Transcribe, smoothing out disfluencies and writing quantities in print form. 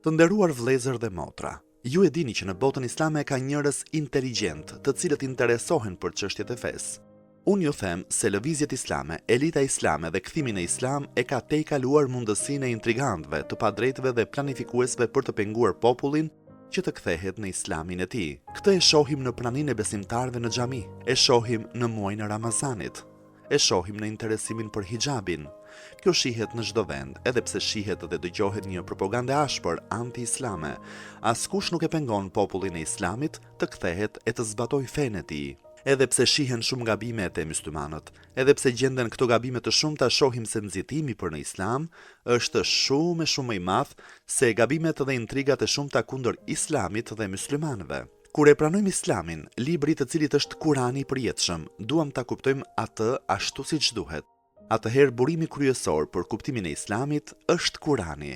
Të nderuar vëllezër dhe motra, ju e dini që në botën islame ka njerëz inteligjent, të cilët interesohen për çështjet e fesë. Unë ju them se lëvizjet islame, elita islame dhe kthimi në islam e ka tejkaluar mundësinë e intrigantëve, të padrejtëve dhe planifikuesve për të penguar popullin që të kthehet në islamin e tij. Këtë e shohim në praninë e besimtarëve në xhami, e shohim në muajin e Ramazanit, e shohim në interesimin për hijabin. Kjo shihet në çdo vend, edhe pse shihet dhe dëgjohet një propagandë ashpër anti-islame. Askush nuk e pengon popullin e islamit të kthehet e të zbatojë fenë e tij. Edhe pse shihen shumë gabime te myslimanët, edhe pse gjenden këto gabime të shumta, shohim se nxitimi për në islam është shumë më i madh se gabimet dhe intrigat e shumta kundër islamit dhe myslimanëve. Kur e pranojmë islamin, libri të cilit është Kurani i përjetshëm, duam ta kuptojmë atë ashtu siç duhet. Atëherë burimi kryesor për kuptimin e islamit është Kurani.